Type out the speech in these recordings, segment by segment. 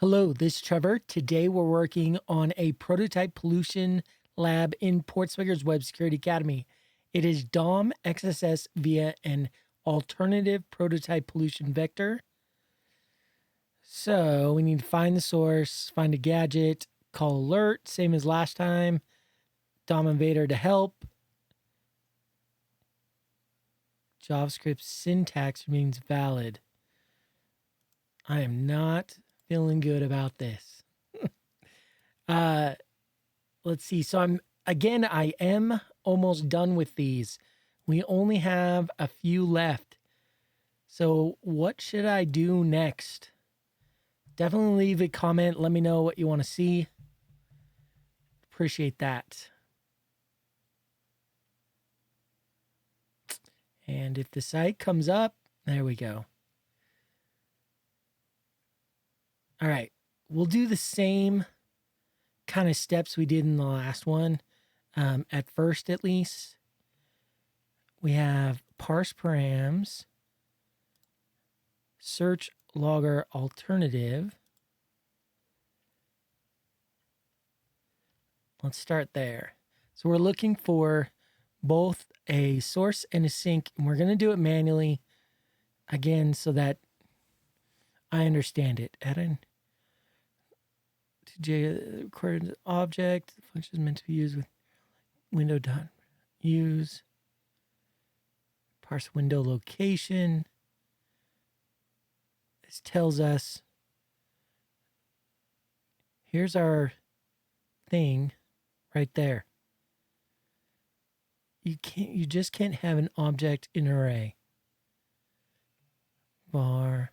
Hello, this is Trevor. Today we're working on a prototype pollution lab in PortSwigger's Web Security Academy. It is DOM XSS via an alternative prototype pollution vector. So we need to find the source, find a gadget, call alert, same as last time. DOM invader to help. JavaScript syntax remains valid. I am not feeling good about this. Let's see. So I am almost done with these. We only have a few left. So what should I do next? Definitely leave a comment. Let me know what you want to see. Appreciate that. And if the site comes up, there we go. All right. We'll do the same kind of steps we did in the last one. At first, at least, we have parse params, search logger alternative. Let's start there. So we're looking for both a source and a sink, and we're going to do it manually again so that I understand it. Add in to recorded object. The function is meant to be used with window dot use. Parse window location. This tells us here's our thing right there. You just can't have an object in an array. Var.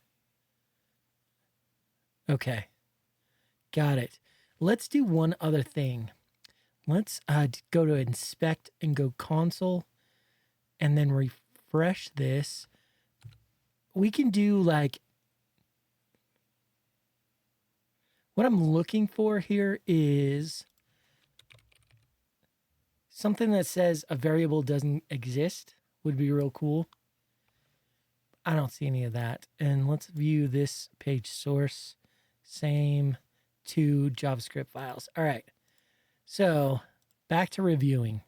Okay. Got it. Let's do one other thing. Let's go to inspect and go console and then refresh this. We can do like, what I'm looking for here is something that says a variable doesn't exist would be real cool. I don't see any of that. And let's view this page source. Same. 2 JavaScript files. All right. So back to reviewing.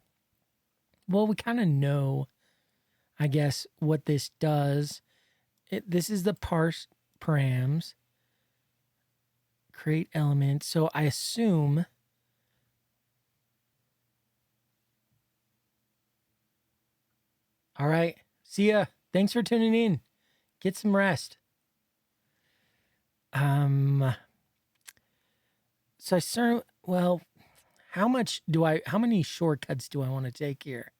Well, we kind of know, I guess, what this does. This is the parse params. Create element. So I assume all right. See ya. Thanks for tuning in. Get some rest. So how many shortcuts do I want to take here?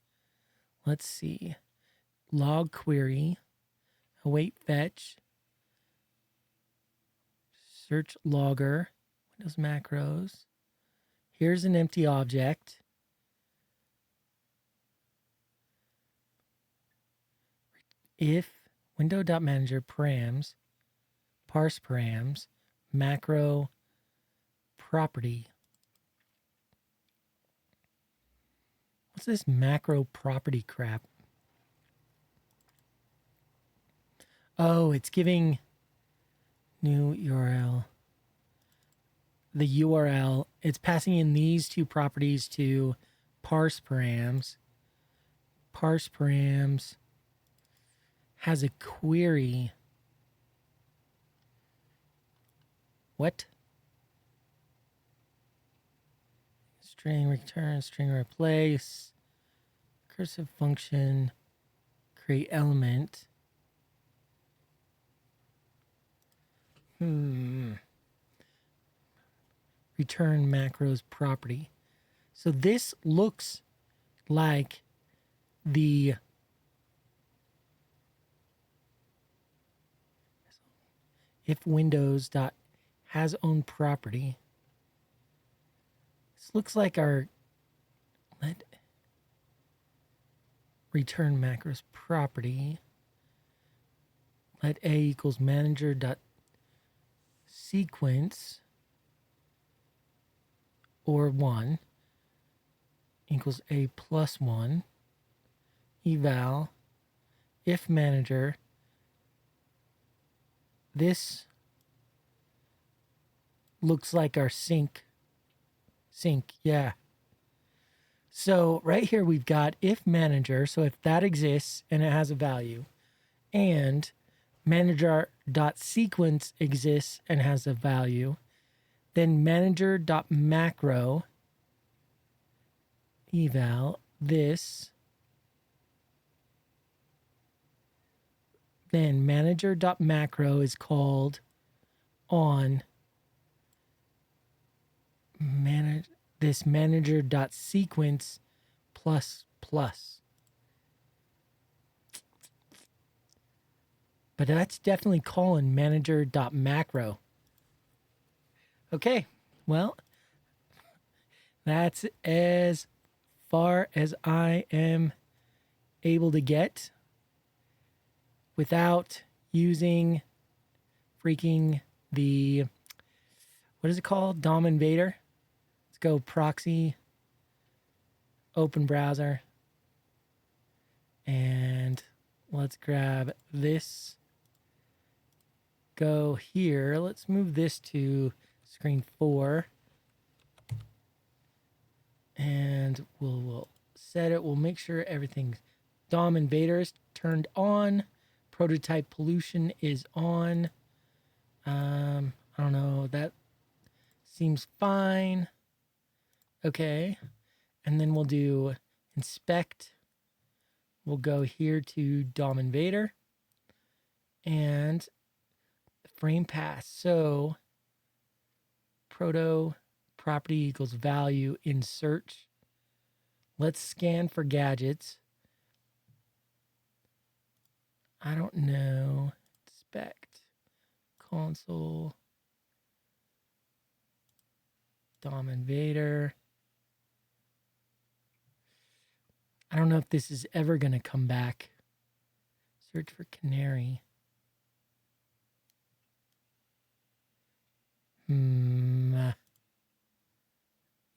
Let's see. Log query, await fetch, search logger, Windows macros. Here's an empty object. If window.manager params, parse params, macro property. What's this macro property crap? Oh, it's giving new URL. The URL, it's passing in these two properties to parse params. Parse params has a query. What? String return, string replace, cursive function, create element. Return macros property. So this looks like the if Windows dot has own property. This looks like our let return macros property. Let a equals manager dot sequence or 1 equals a plus 1 eval if manager this looks like our sync. Yeah. So right here we've got if manager. So if that exists and it has a value, and manager.sequence exists and has a value, then manager.macro eval this, then manager.macro is called on this manager.sequence plus plus. But that's definitely calling manager.macro. Okay, well, that's as far as I am able to get without using freaking the, what is it called? DOM Invader. Let's go proxy, open browser, and let's grab this. Go here. Let's move this to screen 4. And we'll set it. We'll make sure everything's DOM Invader is turned on. Prototype pollution is on. I don't know. That seems fine. Okay. And then we'll do inspect. We'll go here to DOM Invader and frame pass. So proto property equals value in search. Let's scan for gadgets. I don't know. Inspect console DOM Invader. I don't know if this is ever going to come back. Search for canary.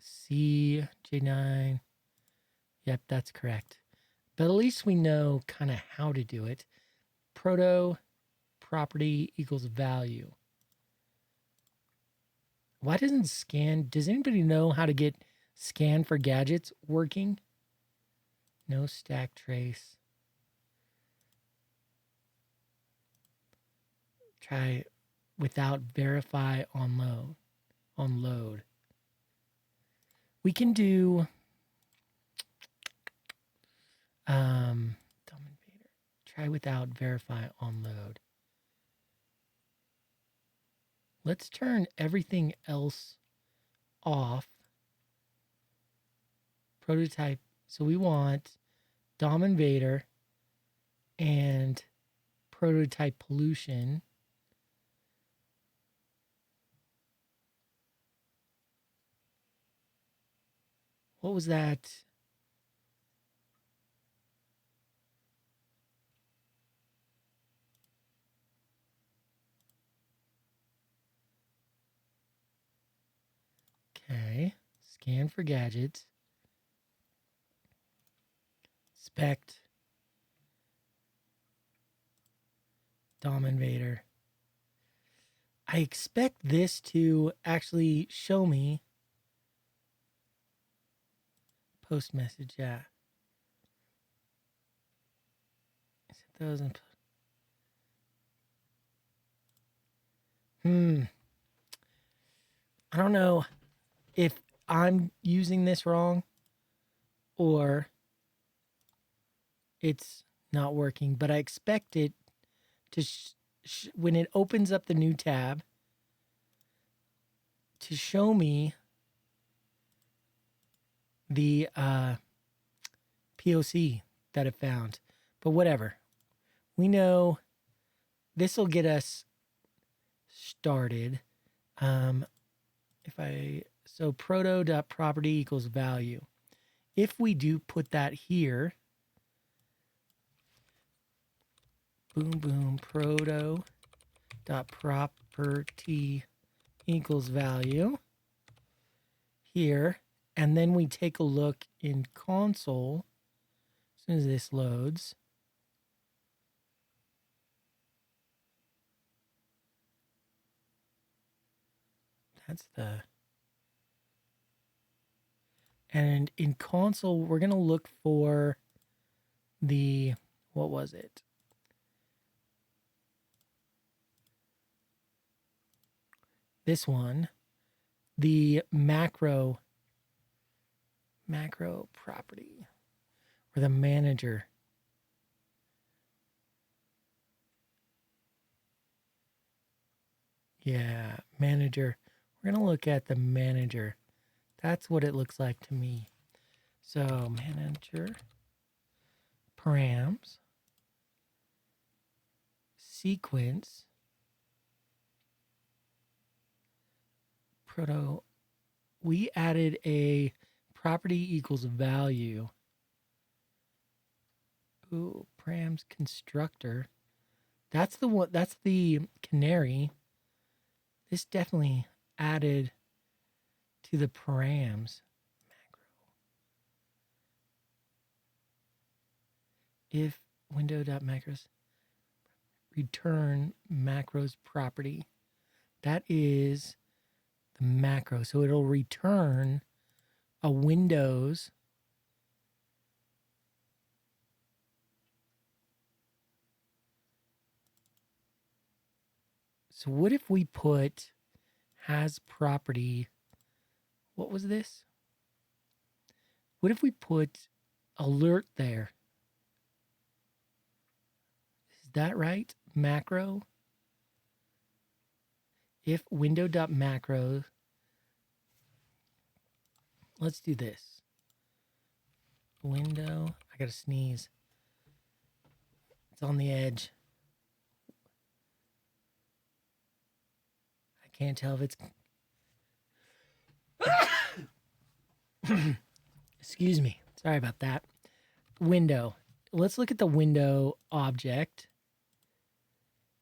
C J9. Yep, that's correct. But at least we know kind of how to do it. Proto property equals value. Why doesn't scan? Does anybody know how to get scan for gadgets working? No stack trace. Try without verify on load. We can do DOM Invader. Try without verify on load. Let's turn everything else off. Prototype. So we want DOM Invader and prototype pollution. What was that? Okay. Scan for gadgets. Inspect. DOM Invader. I expect this to actually show me post message. Yeah. Those. I don't know if I'm using this wrong or it's not working, but I expect it to, when it opens up the new tab, to show me the POC that it found. But whatever. We know this will get us started. So proto.property equals value. If we do put that here, boom, proto.property equals value here, and then we take a look in console as soon as this loads. That's the... And in console, we're going to look for the... What was it? This one. The macro property. Or the manager. Yeah, manager. We're going to look at the manager. That's what it looks like to me. So, manager, params, sequence, proto. We added a property equals value. Ooh, params constructor. That's the one. That's the canary. This definitely added to the params. If window.macros return macros property, that is the macro. So it'll return a Windows So what if we put has property, what was this? What if we put alert there? Is that right? Macro. If window.macro, let's do this. Window, I gotta sneeze. It's on the edge. I can't tell if it's... Excuse me. Sorry about that. Window. Let's look at the window object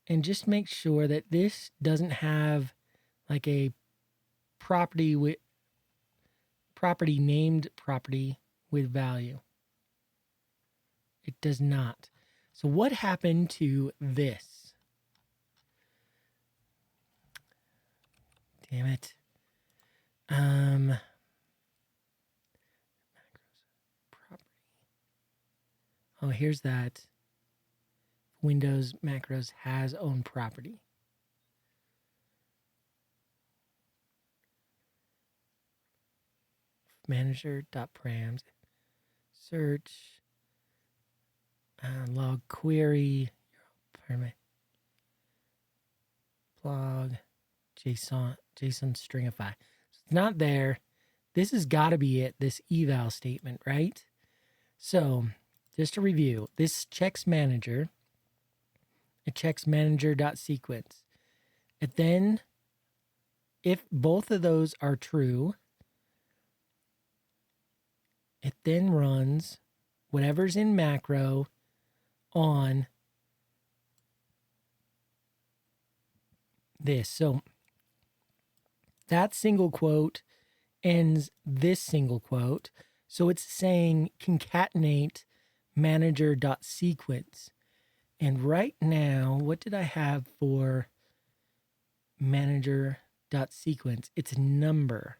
and just make sure that this doesn't have like a property with property named property with value. It does not. So what happened to this? Damn it. Macros property. Oh, here's that. Windows macros has own property. Manager.params search log query permit blog JSON stringify. So it's not there. This has got to be it. This eval statement, right? So just to review, this checks manager. It checks manager.sequence. It then, if both of those are true, it then runs whatever's in macro on this. So that single quote ends this single quote. So it's saying concatenate manager.sequence. And right now, what did I have for manager.sequence? It's a number.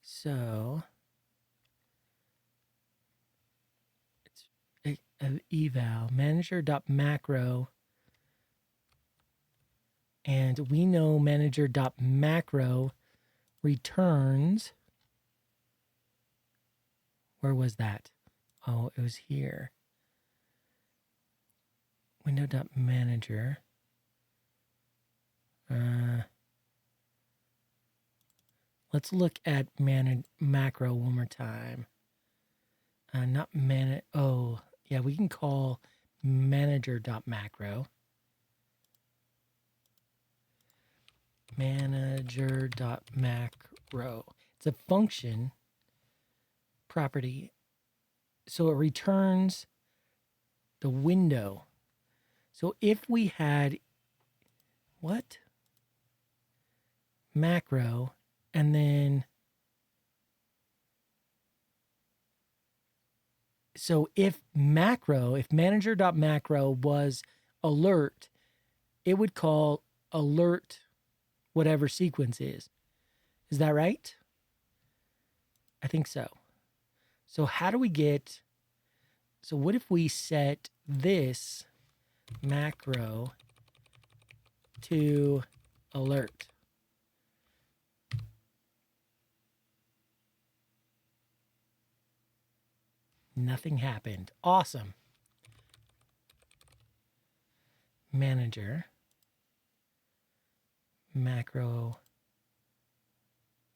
So it's an eval manager.macro. And we know manager.macro returns. Where was that? Oh, it was here. Window.manager. Let's look at macro one more time. Not man. Oh, yeah, we can call manager.macro. Manager.macro. It's a function property. So it returns the window. So if we had what? Macro, and then so if manager.macro was alert, it would call alert whatever sequence is. Is that right? I think so. So how do we get, so what if we set this macro to alert? Nothing happened. Awesome. Manager, macro,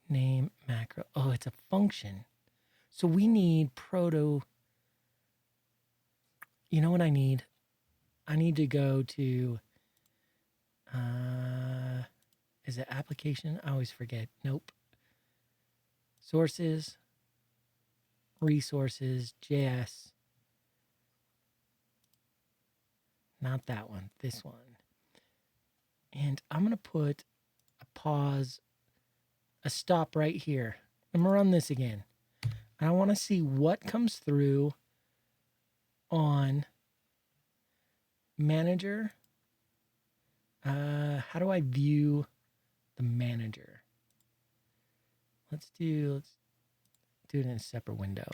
name, macro. Oh, it's a function. So we need proto. You know what I need? I need to go to, is it application? I always forget. Nope. Sources, resources, JS. Not that one, this one. And I'm going to put a pause, a stop right here. I'm going to run this again. I want to see what comes through on manager. How do I view the manager? Let's do it in a separate window.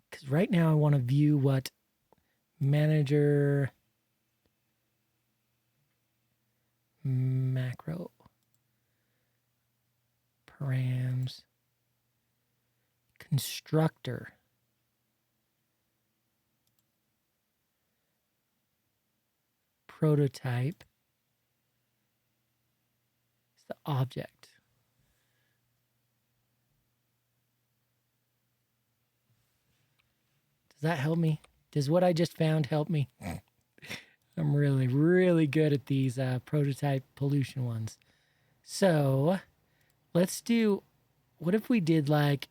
Because right now I want to view what manager macro params constructor. Prototype is the object. Does that help me? Does what I just found help me? I'm really, really good at these prototype pollution ones. So let's do, what if we did like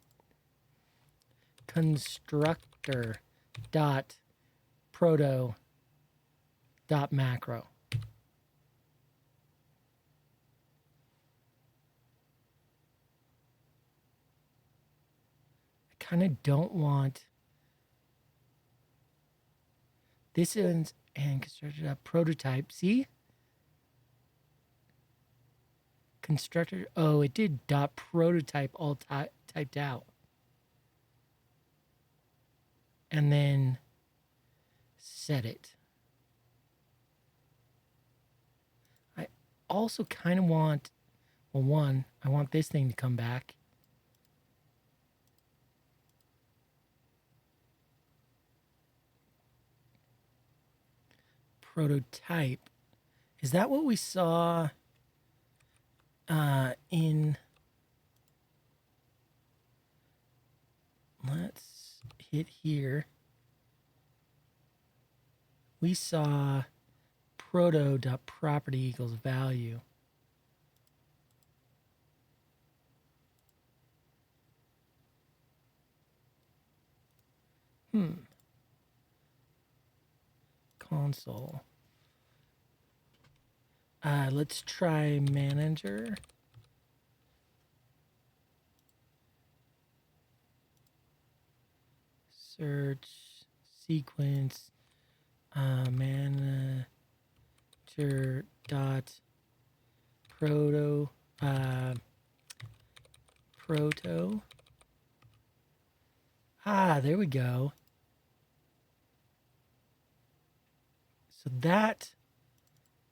constructor dot proto dot macro? I kind of don't want this ends and constructor dot prototype. See? Constructor, oh, it did dot prototype all typed out. And then set it. I also kind of want, well, one, I want this thing to come back. Prototype. Is that what we saw in, let's hit here. We saw proto.property equals value. Console. Let's try manager. Search sequence manager dot proto. There we go. So that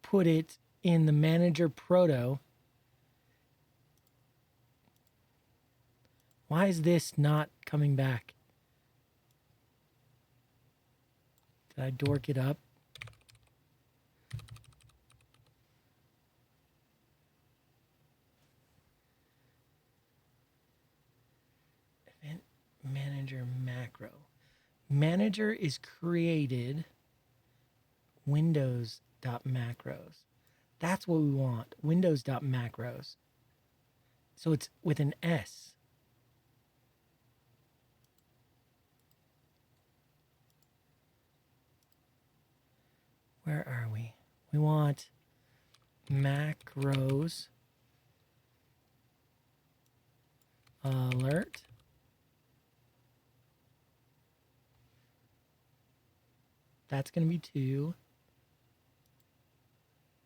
put it in the manager proto. Why is this not coming back? Did I dork it up? Event manager macro. Manager is created windows.macros. That's what we want. Windows.macros. So it's with an S. Where are we? We want macros alert. That's going to be 2.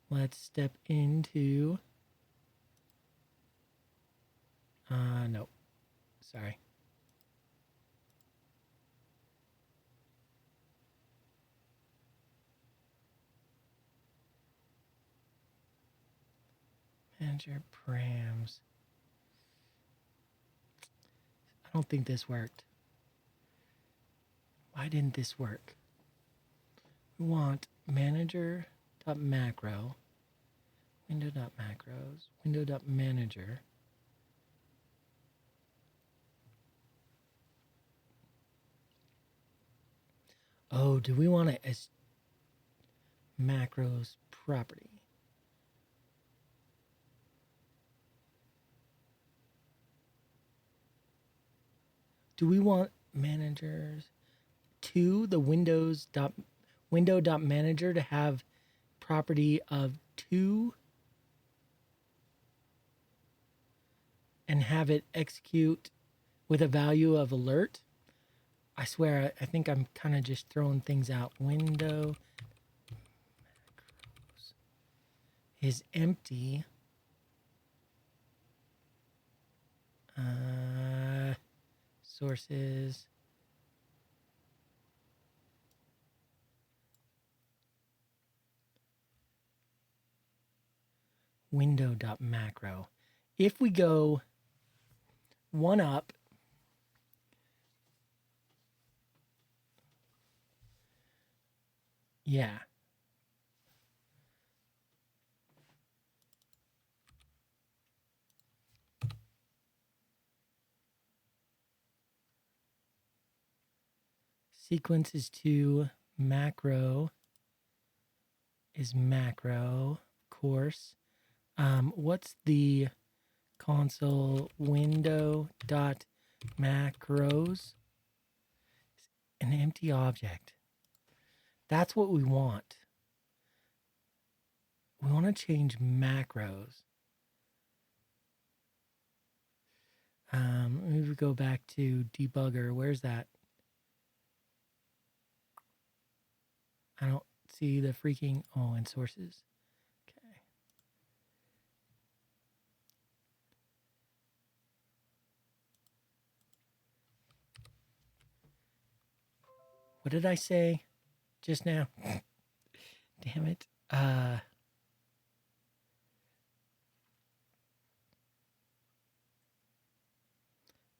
Let's step into, no, sorry. Manager params. I don't think this worked. Why didn't this work? We want manager.macro, window.macros, window.manager. Oh, do we want it as macros property? Do we want managers to the window.manager to have property of 2 and have it execute with a value of alert? I swear, I think I'm kind of just throwing things out. Window macros is empty. Sources. Window.macro. If we go one up, yeah. Sequence is 2, macro is macro, of course. What's the console window dot macros? An empty object. That's what we want. We want to change macros. Maybe we go back to debugger. Where's that? I don't see the freaking, oh, and sources. Okay. What did I say just now? Damn it.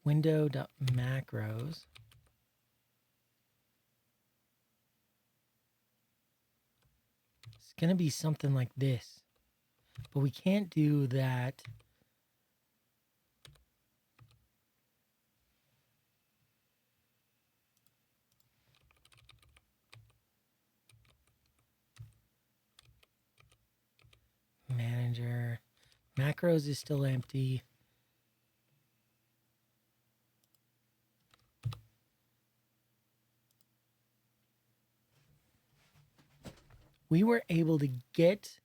Window.macros. It's going to be something like this. But we can't do that. Manager. Macros is still empty. We were able to get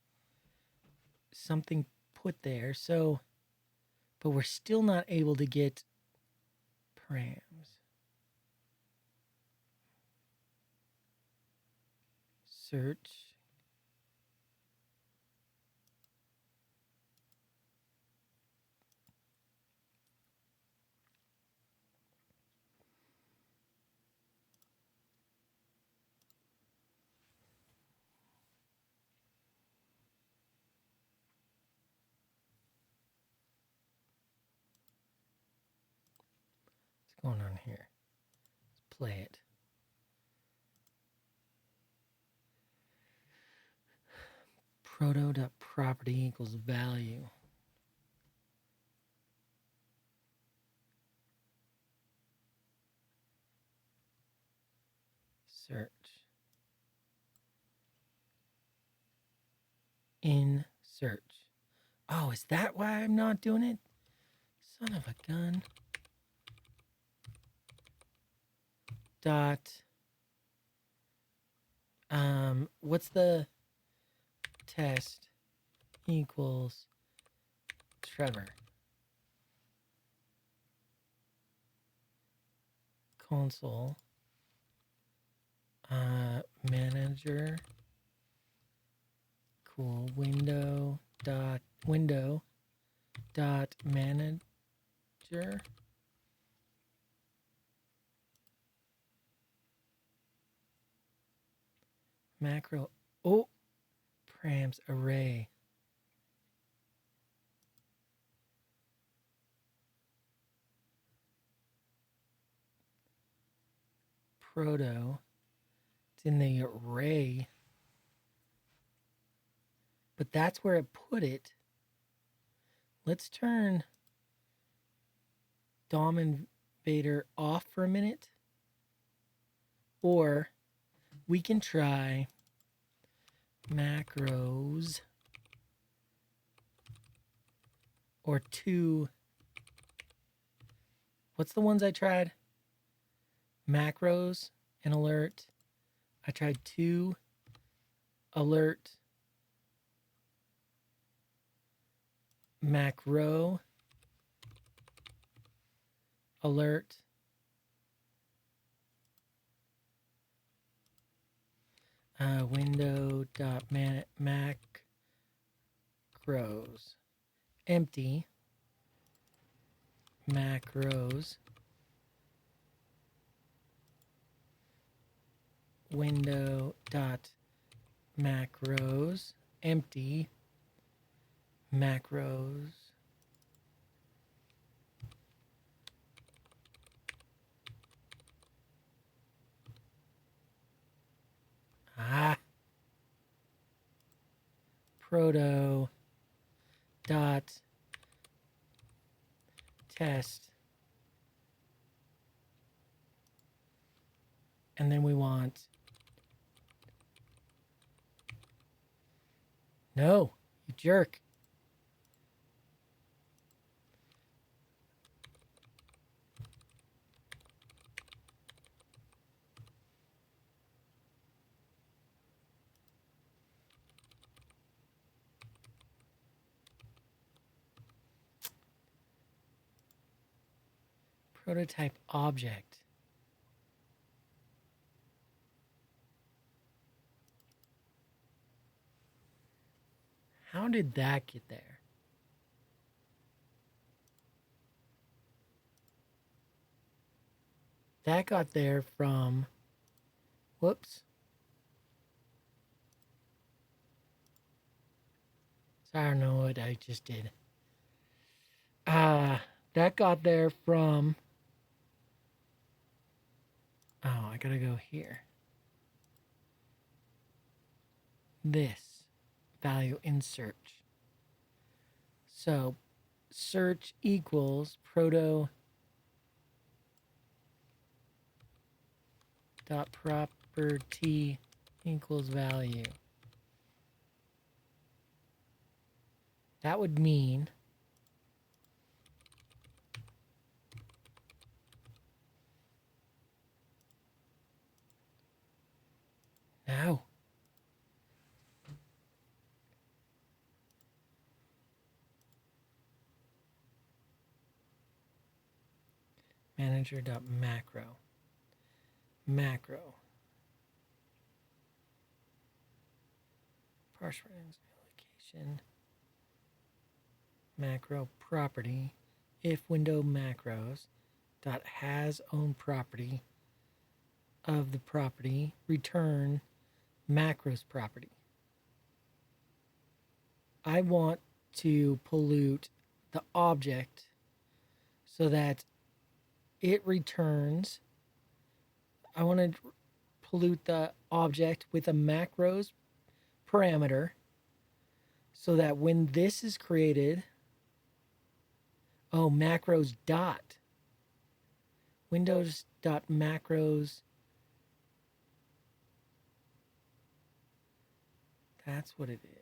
something put there, so, but we're still not able to get params. Search. What's going on here? Let's play it. Proto.property equals value. Search. In search. Oh, is that why I'm not doing it? Son of a gun. Dot. What's the test equals Trevor. Console. Manager. cool. Window dot manager. Macro. Oh, params array. Proto. It's in the array. But that's where it put it. Let's turn DOM Invader off for a minute. Or we can try macros or two. What's the ones I tried? Macros and alert. I tried two alert macro alert window.macros empty macros window.macros empty macros proto dot test, and then we want no, you jerk. Prototype object. How did that get there? That got there from, whoops. So I don't know what I just did. That got there from, oh, I gotta go here. This value in search. So search equals proto dot property equals value. That would mean now manager.macro macro parse allocation macro property if window macros dot has own property of the property return macros property. I want to pollute the object so that it returns. I want to pollute the object with a macros parameter so that when this is created, oh, macros dot windows dot macros. That's what it is.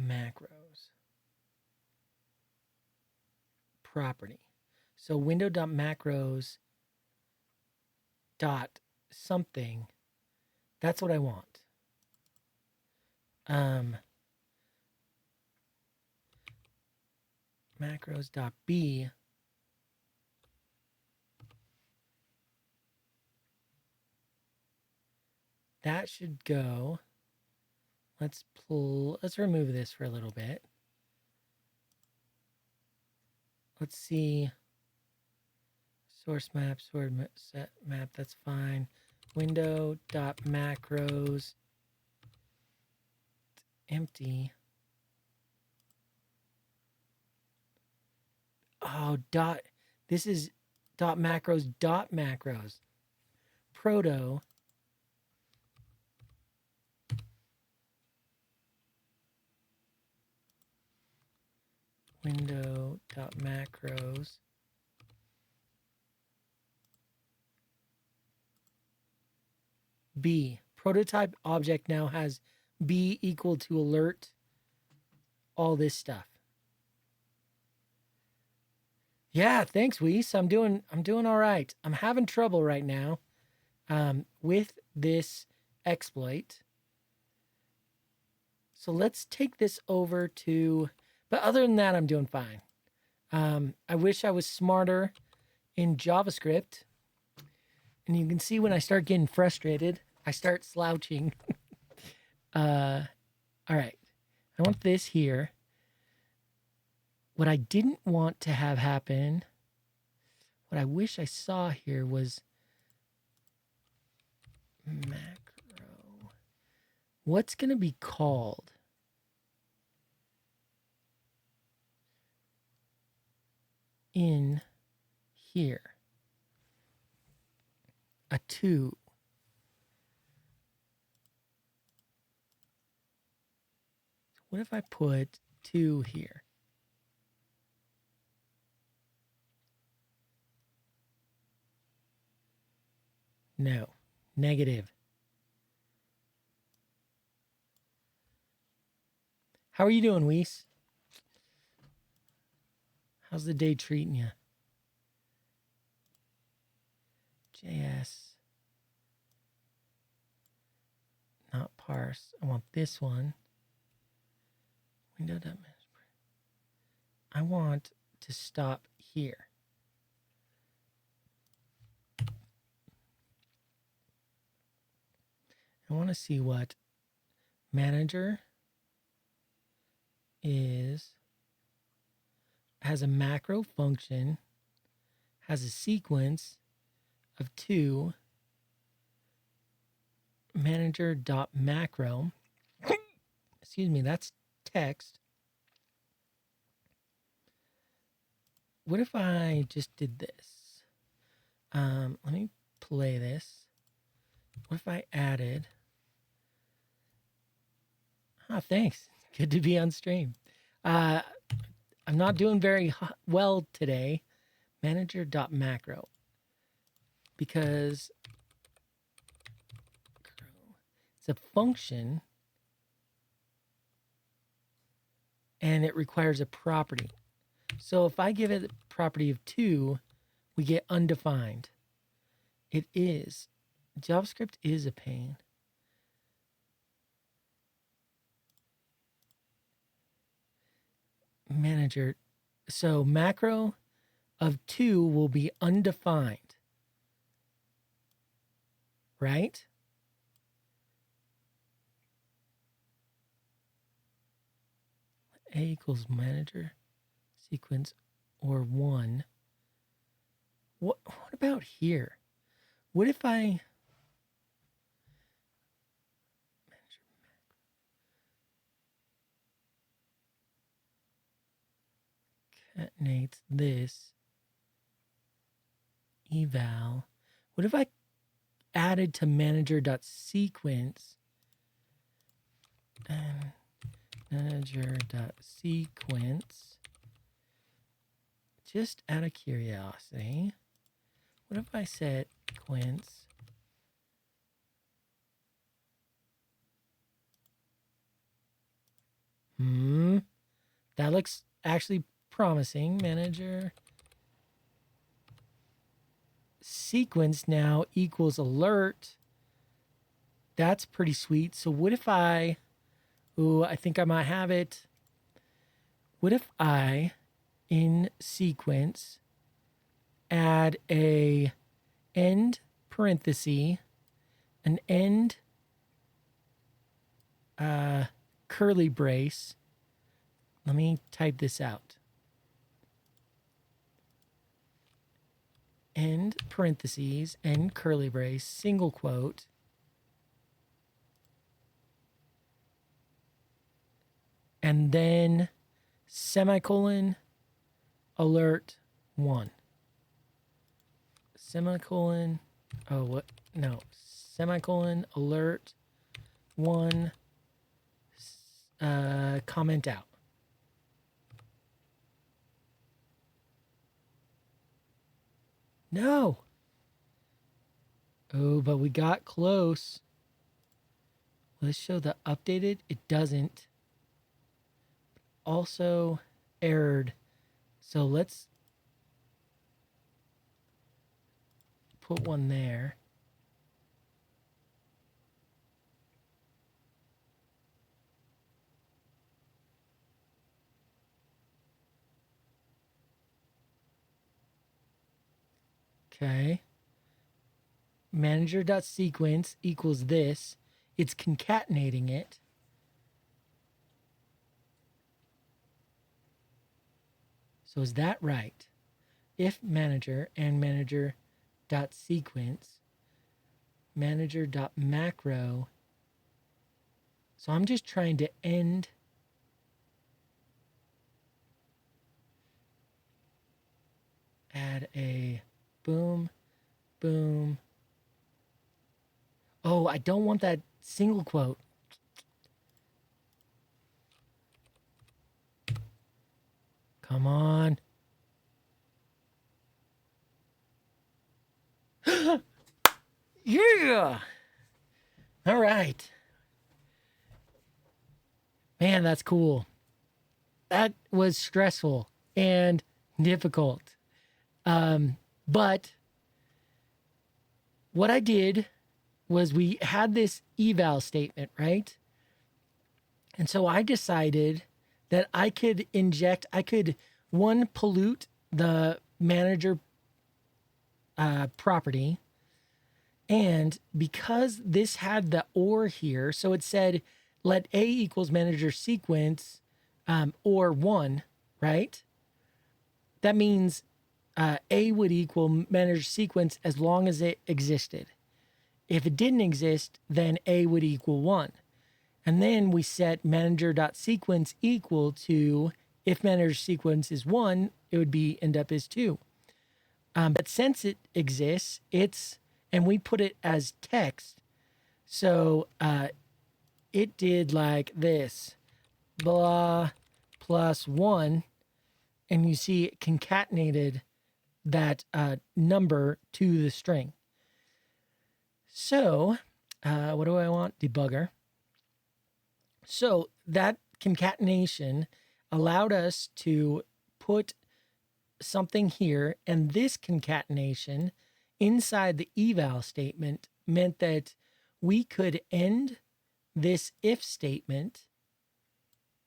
Macros property. So window.macros dot something. That's what I want. Macros.b. That should go. Let's remove this for a little bit. Let's see. Source map, set map, that's fine. Window.macros empty. Oh, this is macros. Proto window.macros B. Prototype object now has B equal to alert all this stuff. Yeah, thanks, Weiss. I'm doing all right. I'm having trouble right now with this exploit. So let's take this over to, but other than that, I'm doing fine. I wish I was smarter in JavaScript. And you can see when I start getting frustrated, I start slouching. All right. I want this here. What I didn't want to have happen, what I wish I saw here was macro. What's going to be called? In here. A 2. What if I put 2 here? No. Negative. How are you doing, Weiss? How's the day treating you? JS. Not parse. I want this one. Window. I want to stop here. I want to see what manager has a macro function, has a sequence of 2 manager.macro. Excuse me, that's text. What if I just did this? Let me play this. What if I added? Oh, thanks. Good to be on stream. I'm not doing very well today. Manager.macro. Because it's a function and it requires a property. So if I give it a property of 2, we get undefined. It is. JavaScript is a pain. Manager. So macro of 2 will be undefined. Right? A equals manager sequence or 1. What about here? What if I concatenates this eval? What if I added to manager.sequence and manager.sequence just out of curiosity? What if I said sequence that looks actually promising. Manager sequence now equals alert. That's pretty sweet. So what if I think I might have it. What if I, in sequence, add a end parenthesis, an end curly brace. Let me type this out. End parentheses, end curly brace, single quote. And then semicolon, alert 1. Semicolon, oh, what? No. Semicolon, alert 1, comment out. No. Oh, but we got close. Let's show the updated. It doesn't. Also errored. So let's put one there. Okay. Manager.sequence equals this. It's concatenating it. So is that right? If manager and manager.sequence, manager.macro. So I'm just trying to end. Add a boom, boom. Oh, I don't want that single quote. Come on. Yeah. All right. Man, that's cool. That was stressful and difficult. But what I did was we had this eval statement, right? And so I decided that I could pollute the manager property. And because this had the or here, so it said let A equals manager sequence or 1, right? That means A would equal manager sequence as long as it existed. If it didn't exist, then A would equal 1. And then we set manager.sequence equal to, if manager sequence is 1, it would end up as 2. But since it exists, and we put it as text, so it did like this, blah plus 1, and you see it concatenated that number to the string. So what do I want? Debugger. So that concatenation allowed us to put something here, and this concatenation inside the eval statement meant that we could end this if statement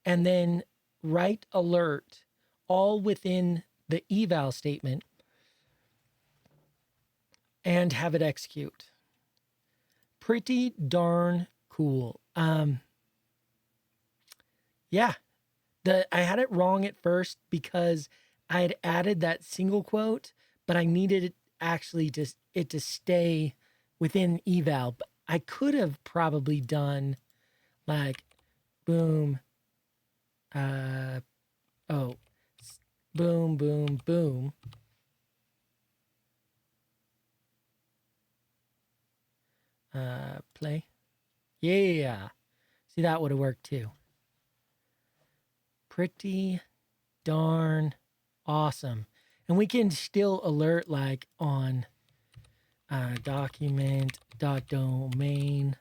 and then write alert all within the eval statement and have it execute. Pretty darn cool. Yeah, I had it wrong at first because I had added that single quote, but I needed it actually to stay within eval. But I could have probably done like boom, boom, boom, boom. Play. Yeah. See, that would have worked too. Pretty darn awesome. And we can still alert like on document.domain.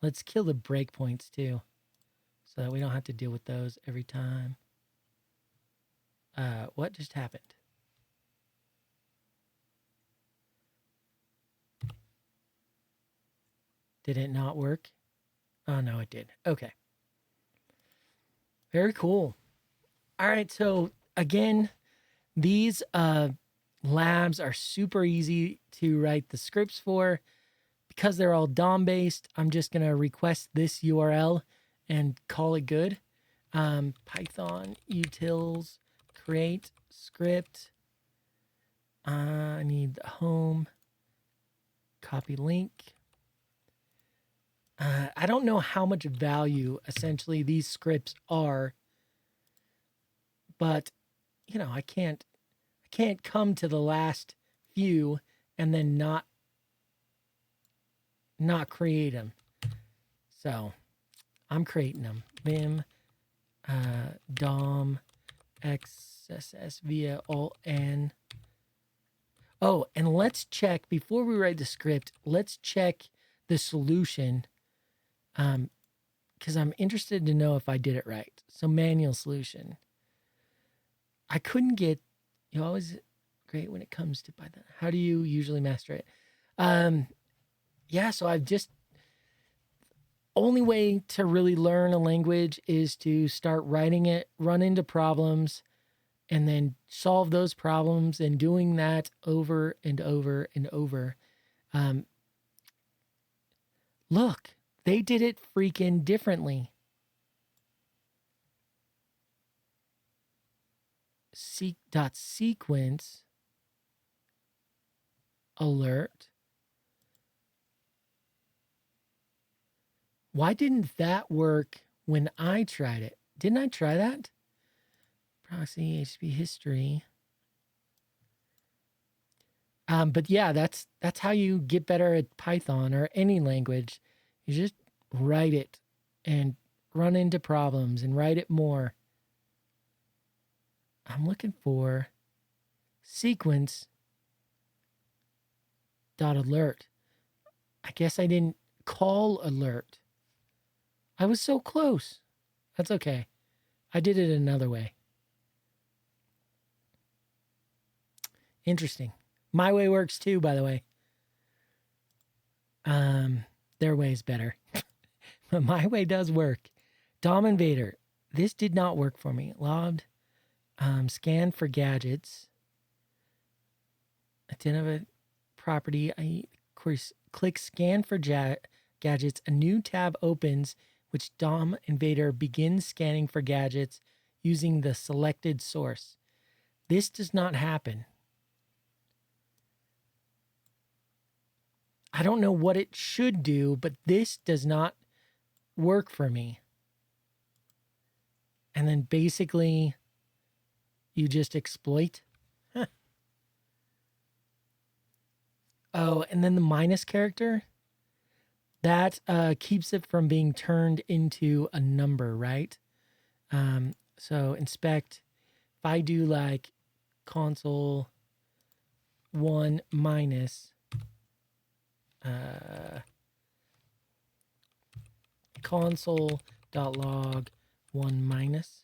Let's kill the breakpoints too, so that we don't have to deal with those every time. What just happened? Did it not work? Oh, no, it did. Okay. Very cool. All right. So, again, these labs are super easy to write the scripts for. Because they're all DOM based, I'm just going to request this URL and call it good. Python utils create script. I need the home, copy link. I don't know how much value essentially these scripts are, but you know, I can't come to the last few and then not create them. So I'm creating them. Vim, DOM, XSS via alt N. Oh, and let's check before we write the script. Let's check the solution, because I'm interested to know if I did it right. So manual solution. I couldn't get. You always great when it comes to Python. How do you usually master it? Yeah. So I've just only way to really learn a language is to start writing it, run into problems, and then solve those problems, and doing that over and over and over. Look, they did it freaking differently. Sequence alert. Why didn't that work when I tried it? Didn't I try that? Proxy HTTP history. But yeah, that's how you get better at Python or any language. You just write it and run into problems and write it more. I'm looking for sequence dot alert. I guess I didn't call alert. I was so close. That's okay. I did it another way. Interesting. My way works too, by the way. Their way is better. But my way does work. DOM Invader. This did not work for me. Logged. Scan for gadgets. Identify property. I click scan for gadgets. A new tab opens, which DOM Invader begins scanning for gadgets using the selected source. This does not happen. I don't know what it should do, but this does not work for me. And then basically you just exploit. Oh, and then the minus character, that keeps it from being turned into a number, right? So inspect, if I do like console 1 minus console.log 1 minus.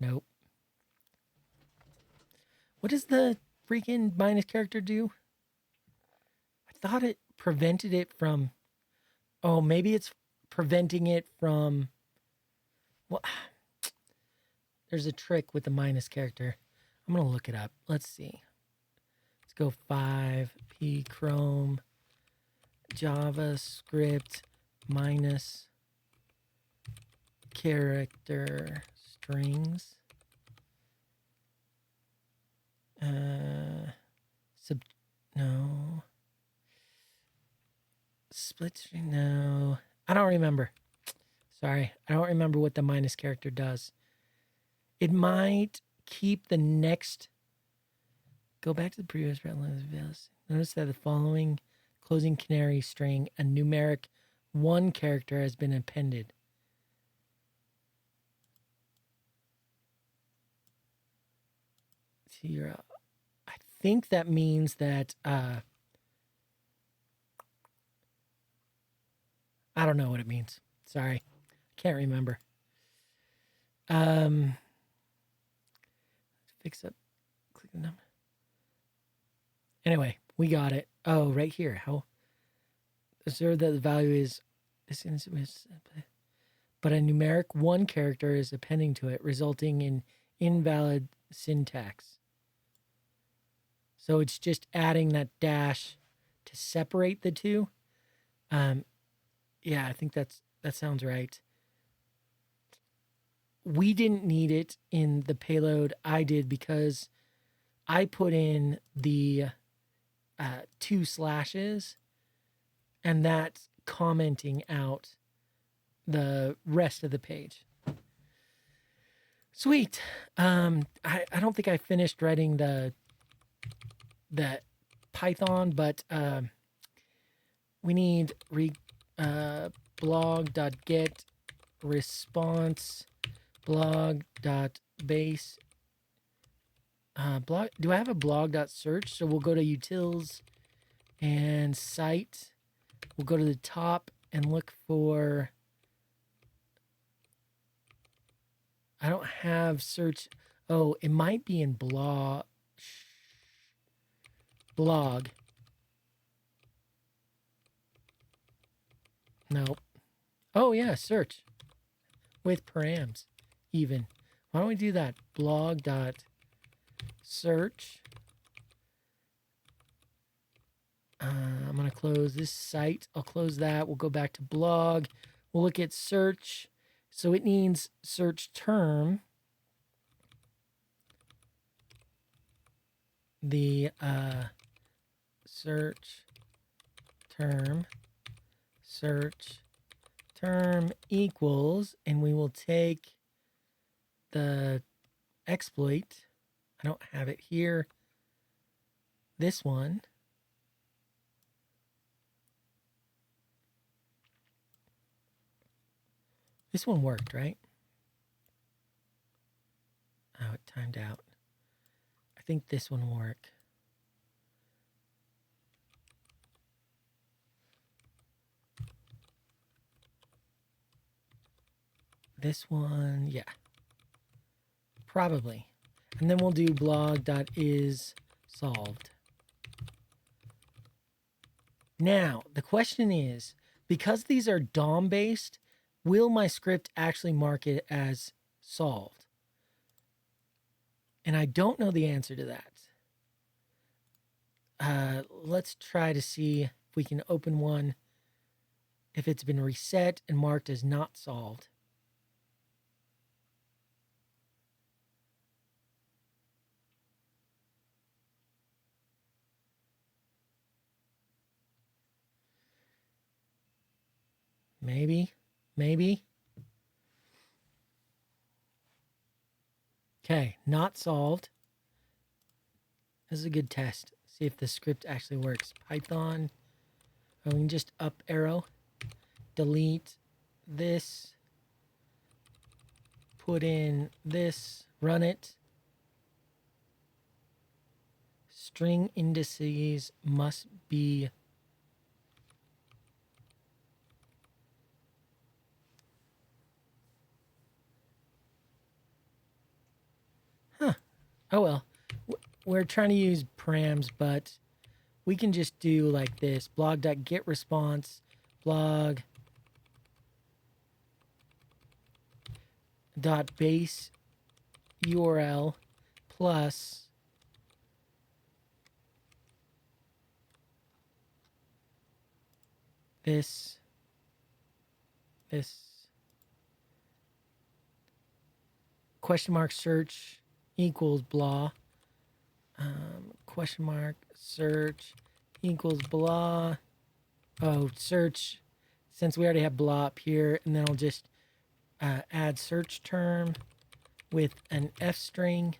Nope. What does the freaking minus character do? I thought it prevented it from. Oh, maybe it's preventing it from. Well, there's a trick with the minus character. I'm going to look it up. Let's see. Let's go 5p Chrome JavaScript minus character strings. No. Split string, no. I don't remember. Sorry, I don't remember what the minus character does. It might keep the next. Go back to the previous. Notice that the following closing canary string, a numeric 1 character has been appended. I think that means that I don't know what it means. Sorry, can't remember. Fix up. Click the number. Anyway, we got it. Oh, right here. How? Observe that the value is this but a numeric one character is appending to it, resulting in invalid syntax. So it's just adding that dash to separate the two. Yeah, I think that sounds right. We didn't need it in the payload. I did because I put in the 2 slashes, and that's commenting out the rest of the page. Sweet. I don't think I finished writing the Python, but we need blog.get response blog.base blog. Do I have a blog.search? So we'll go to utils and site. We'll go to the top and look for, I don't have search. Oh, it might be in blog. Nope. Oh yeah, search with params even. Why don't we do that? Blog.search. I'm going to close this site. I'll close that. We'll go back to blog. We'll look at search. So it needs search term. The search term equals, and we will take the exploit. I don't have it here. This one. This one worked, right? Oh, it timed out. I think this one will work. This one, yeah. Probably. And then we'll do blog.isSolved. Now, the question is, because these are DOM-based, will my script actually mark it as solved? And I don't know the answer to that. Let's try to see if we can open one, if it's been reset and marked as not solved. Maybe. Okay, not solved. This is a good test. See if the script actually works. Python. Oh, we can just up arrow. Delete this. Put in this. Run it. String indices must be oh well, we're trying to use params, but we can just do like this. Blog.getResponse, blog.base URL plus this question mark search equals blah. Question mark search equals blah. Oh, search, since we already have blah up here, and then I'll just add search term with an F string,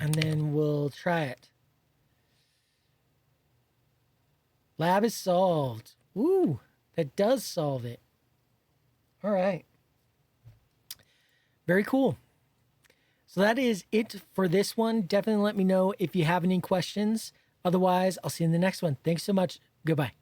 and then we'll try it. Lab is solved. Woo, that does solve it. All right. Very cool. So that is it for this one. Definitely let me know if you have any questions. Otherwise, I'll see you in the next one. Thanks so much. Goodbye.